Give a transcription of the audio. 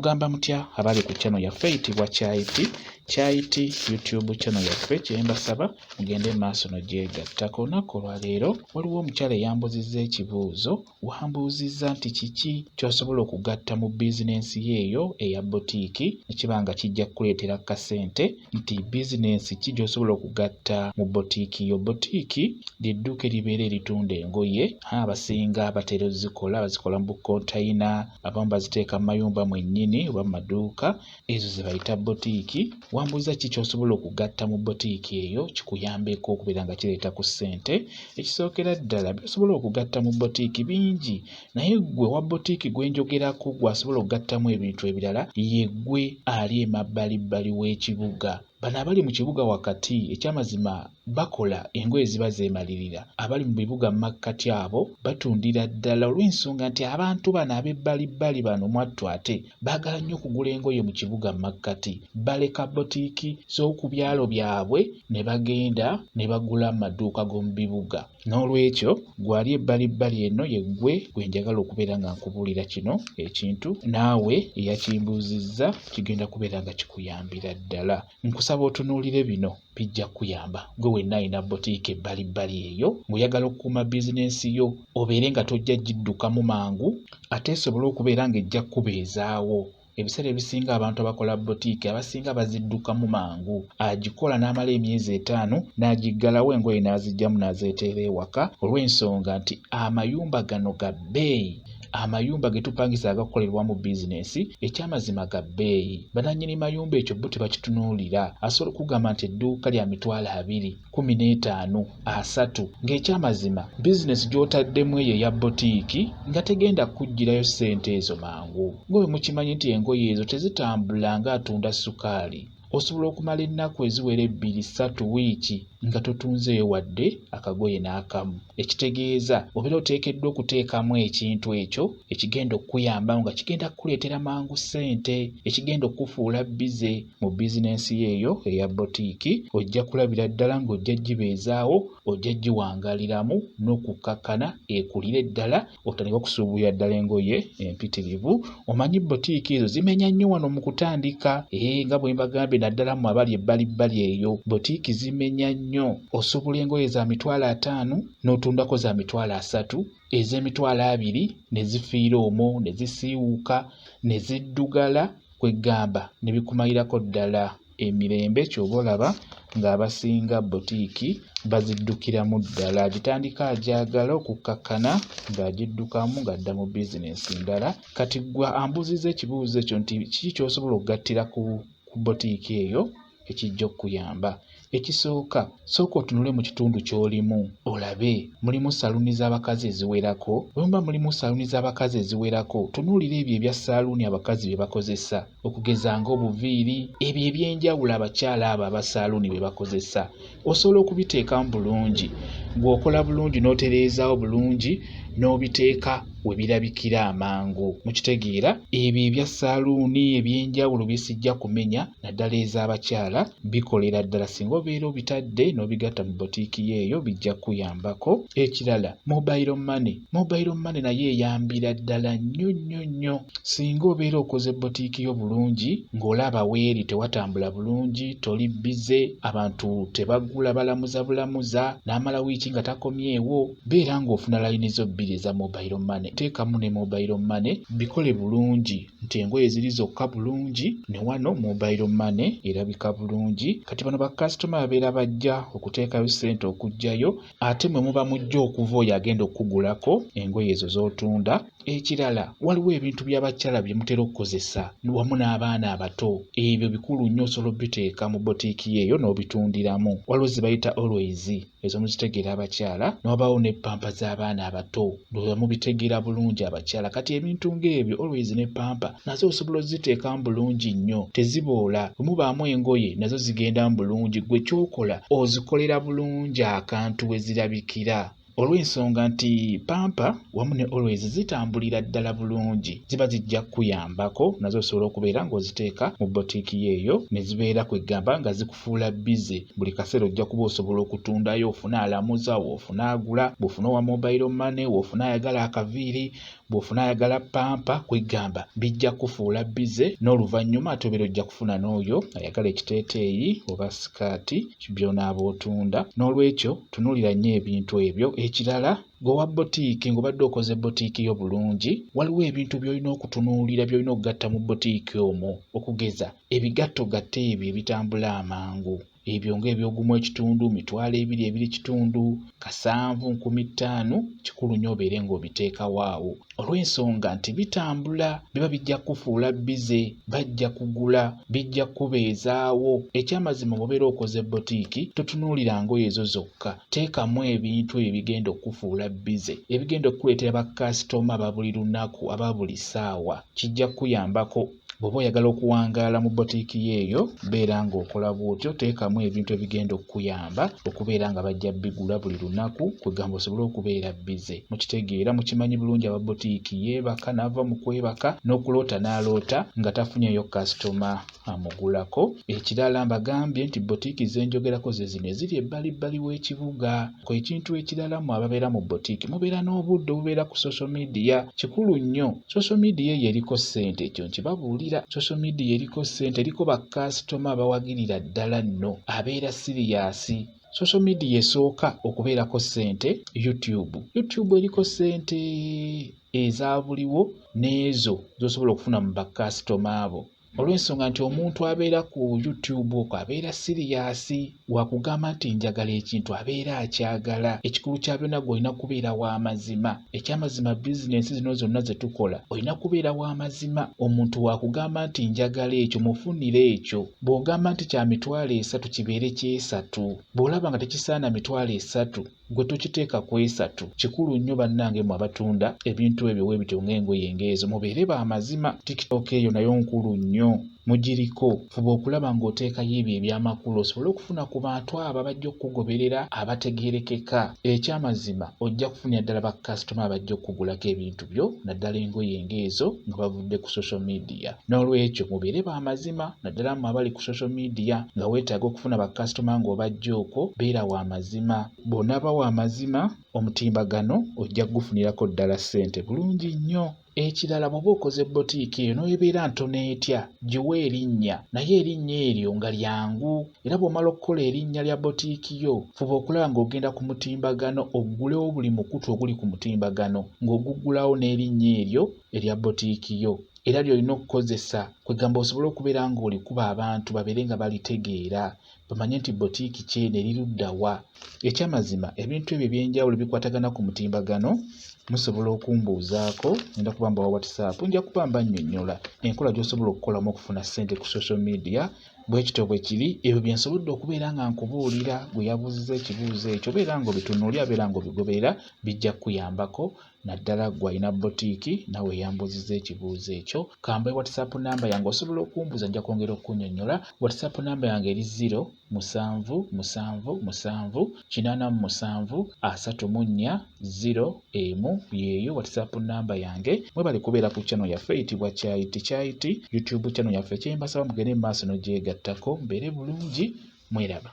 mugamba mutya abali ku channel yaffe eyitibwa Kyayiti YouTube channel yaffe kyembasaba mugende maaso n'ogyegattako. Olunaku olwaleero waliwo omukyala eyambuzizza ekibuuzo, wambuuzizza nti kiki ky'osobola okugatta mu bizinensi yeeyo eya botiiki ekiba nga kijja kukuleetera kasente, nti bizinensi ki gy'osobola okugatta mu botiiki yo. Botiiki ly'edduuka eribeera eritunda engoye, abasinga batera ozzikola, bazikola mu bukontayina, abamu baziteeka mu mayumba mwennyini oba mu maduuka, ezo ze bayita botiiki. Wambuuza ki ky'osobola okugatta mu botiiki eyo kikuyambeko okubeera nga kireeta ku ssente. Ekisookera ddala by'osobola okugatta mu botiiki bingi, naye ggwe wa botiiki gwe njogerako gw'asobola okugattamu ebintu ebirala ye ggwe ali emabbalibbali w'ekibuga. Bano abali mu kibuga wakati ekyamazima bakola engoye ziba zeemalirira. Abali mu bibuga mu makkati abo batundira ddala olw'ensonga nti abantu bano ab'ebbalibbali bano mwattu ate baagala nnyo okugula engoye mu kibuga mu makkati. Baleka botiiki z'oku byalo byabwe ne bagenda ne bagula mu maduuka g'omu bibuga. N'olwekyo gwali ebbalibbali eno ye ggwe gwe njagala okubeera nga nkubuulira kino ekintu, naawe eyakimbuuzizza kigenda kubeera nga kikuyambira ddala. Nkusaba otunuulire bino bijja kuyamba gwe wenna alina botiiki ebbalibbali eyo, ng'oyagala okukuuma bizinensi yo obeere nga tojja giddukamu mangu ate esobole okubeera ng'ejja kukubeezaawo. Ebiseera ebisinga abantu abakola botiiki abasinga baziddukamu mangu, agikola n'amala emyezi 5 n'agiggalawo engoye n'azigyamu n'azeeteera ewaka olw'ensonga nti amayumba gano ga bbeeyi. Amayumba ge tupangisa agakolerwa mu bizinensi ekyamazima ga bbeeyi. Banannyini mayumba ekyo bo tebakitunuulira. Asobola okugamba nti edduuka lya mitwalo 2, 15, 30 ng'ekyamazima bizinensi gy'otaddemu eyo eya botiiki nga tegenda kuggirayo ssente ezo mangu. Nga bwe mukimanyi nti engoye ezo tezitambula ng'atunda sukaali. Osobola okumala ennaku eziwera 2-3 wiiki nga totunzeeyo wadde akagoye n'akamu. Ekitegeeza obeera oteekeddwa okuteekamu ekintu ekyo ekigenda okukuyamba nga kigenda kukuleetera mangu ssente, ekigenda okufuula bize mu bizinensi yeeyo eya botiiki. Ojja kulabira ddala ng'ojja gibeezaawo, ojja giwangaliramu n'okukkakkana ekulire ddala, otandika okusuubulira ddala engoye empitirivu. Omanyi botiiki ezo zimenya nnyo wano mu kutandika, nga bwe mbagambye naddala mu abali ebbalibbali eyo, botiiki zimenya nnyo. Osuubula engoye za mitwalo 5 n'otundako za mitwalo 3, ez'emitwalo 2 ne zifiira omwo ne zisiiwuuka ne ziddugala, kwegamba ne bikumalirako ddala emirembe. Ky'oba olaba ng'abasinga botiiki baziddukiramu ddala, agitandika agyagala okukkakkana ng'agiddukamu ng'adda mu bizinensi ndala. Kati ggwe ambuuzizza ekibuuzo ekyo nti kiki ky'osobola okugattira ku botiiki eyo ekijja okuyamba. Ekisooka, sooka otunule mu kitundu ky'olimu olabe mulimu saluuni z'abakazi eziwerako. Bwe muba mulimu saluuni z'abakazi eziwerako, tunuulira ebyo ebya saluuni abakazi bye bakozesa, okugeza ng'obuviiri, ebyo ebyenjawulo abakyala abo aba saluuni bye bakozesa. Osobola okubiteekamu bulungi, ng'okola bulungi n'otereezaawo bulungi n'obiteeka we birabikira amangu. Mukitegeera, ebyo ebya saluuni ebyenjawulo bisijja kumenya, naddala ez'abakyala bikolera ddala. Singa obeera obitadde n'obigatta mu botiiki yeeyo bijja kuyambako. Ekirala, mobile money naye eyambira ddala nnyo. Singa obeera okoze botiiki yo bulungi ng'olaba weeri tewatambula bulungi, toli bize, abantu tebagula balamuza n'amala wiiki nga takomyewo, beera ng'ofuna layini zo 2 eza mobile money. Teekamu ne mobile money, bikole bulungi nti engoye ziri zokka bulungi, ne wano mobile money erabika bulungi. Kati bano bakasitoma babeera bajja okuteekayo ssente okuggyayo, ate mwe muba mujja okuva oyo agenda okugulako engoye ezo z'otunda. Ekirala, waliwo ebintu by'abakyala bye mutera okukozesa wamu n'abaana abato. Ebyo bikulu nnyo, osobola obiteeka mu botiiki yeeyo n'obitundiramu. Waliwo ze bayita always, ezo muzitegeera abakyala. N'wabaawo ne pampa z'abaana abato, mubitegeera bulungi abakyala. Kati ebintu ng'ebyo always ne pampa nazo osobola oziteekamu bulungi nnyo, teziboola. Bwe mubaamu engoye nazo zigendamu bulungi. Gwe ky'okola ozikolera bulungi akantu we zirabikira. olw'ensonga nti pampa wamu ne always zitambulira ddala bulungi, ziba zijja kuyambako nazo osobola okubeera ng'oziteeka mu bbotiiki yeeyo ne zibeera kwegamba nga zikufuula bize. Buli kaseera ojja kuba osobola okutundayo, ofuna alamuza, wofuna agula, bw'ofuna owa mobile money, wofuna ayagala akaviiri, bw'ofuna ayagala pampa, kwegamba bijja kufuula bize, n'oluvannyuma ate obeera ojja kufuna n'oyo ayagala ekiteeteeyi oba sikaati by'onaaba otunda. N'olwekyo tunuulira nnyo ebintu ebyo. Ekirala, gwe bbotiiki ng'obadde okoze bbotiiki yo bulungi, waliwo ebintu by'olina okutunuulira by'olina okugatta mu bbotiiki omwo, okugeza ebigattogatta ebyo ebitambula amangu. Ebyo ng'ebyogumu ekitundu, 2,2 kitundu, 7,500, kikulu nnyo obeere ng'obiteekawo awo. Olw'ensonga nti bitambula, biba bijja kufuula bize, bajja kugula, bijja kubeezaawo. Ekyamazima bw'obeera okoze bbotiiki, totunuulira ngoye ezo zokka, teekamu ebintu ebigenda okufuula bize, ebigenda okukuleetera bakasitoma aba buli lunaku, aba buli ssaawa. Kijja kuyambako. Bw'oba oyagala okuwangaala mu bbotiiki yeeyo, beera ng'okola bw'otyo, teekamu ebintu ebigenda okuyamba okubeera nga bajja bigula buli lunaku, kwegamba osobole okubeera bize. Mukitegeera, mukimanyi bulungi aba bbotiiki yeebaka n'ava mu kwebaka n'okuloota n'aloota nga tafunyeyo kasitoma amugulako. Ekirala mbagambye nti bbotiiki ze njogerako ze zino eziri ebbalibbali w'ekibuga. Ekintu ekirala mu ababeera mu bbotiiki mubeera n'obudde obubeera ku social media. Kikulu nnyo. Social media eyo eriko ssente, ekyo nkibabuulira. Social media eriko ssente, eriko bakasitoma abawagirira ddala nno, abeera siriyasi. Social media esooka okubeerako ssente YouTube. YouTube eriko ssente ezaabuliwo n'ezo z'osobola okufuna mu bakasitoma abo. Olw'ensonga nti omuntu abeera ku YouTube okwo abeera siriyasi, wakugamba nti njagala ekintu abeera akyagala. Ekikulu kya byonna gwe olina kubeera w'amazima. Ekyamazima bizinensi zino zonna ze tukola olina kubeera w'amazima. Omuntu wakugamba nti njagala ekyo mufunire ekyo. Bw'ogamba nti kya 3,000 kibeere kyesatu. Bw'olaba nga tekisaana 3,000 gwe tokiteeka ku 3. Kikulu nnyo bannange mu abatunda ebintu ebyo bwe bityo ng'engoye ng'ezo mubeere b'amazima. TikTok eyo nayo nkulu nnyo. Mugiriko, fuba okulaba ng'oteekayo ebyo eby'amakulu osobole okufuna ku bantu abo abajja okugoberera abategeerekeka. Ekyamazima ojja kufunira ddala bakasitoma abajja okugulako ebintu byo, naddala engoye ng'ezo nga bavudde ku social media. N'olwekyo mubeere b'amazima, naddala mu abali ku social media nga weetaaga okufuna bakasitoma ng'obajja okwo, beera w'amazima. Bw'onaaba w'amazima, omutimbagano ojja kugufunirako ddala ssente bulungi nnyo. Ekirala, bw'oba okoze bbotiiki eyo n'ebeera ntono etya, giwe erinnya, naye erinnya eryo nga lyangu. Era bw'omala okukola erinnya lya bbotiiki yo, fuba okulaba ng'ogenda ku mutimbagano oggulewo buli mukutu oguli ku mutimbagano, ng'oguggulawo n'erinnya eryo erya bbotiiki yo. Era ly'olina okukozesa, kwegamba osobole okubeera ng'olikuba abantu babeere nga balitegeera, bamanye nti bbotiiki ky'eno eri ludda wa. Ekyamazima, ebintu ebyo eby'enjawulo bikwatagana ku mutimbagano musobola okumbuuzaako, ngenda kuba mbawa WhatsApp, nja kuba mbannyonnyola enkola gy'osobola okukolamu okufuna ssente ku social media. Bwe kityo bwe kiri, ebyo bye nsobodde okubeera nga nkubuulira, gwe yabuuziza ekibuuzo ekyo beera ng'obitunuulira, beera ng'obigoberera, bijja kukuyambako. Naddala gwe alina bbotiiki naawe yambuuziza ekibuuzo ekyo. Kambe WhatsApp namba yange osobola okumbuuza, nja kwongera okunnyonnyola. WhatsApp namba yange eri 0778737 yeeyo WhatsApp namba yange. Mwebale kubeera ku channel yaffe eyitibwa Kyayiti YouTube channel yaffe. Kyembasaba mugende mu maaso n'ogyegattako, mbeere bulungi, mweraba.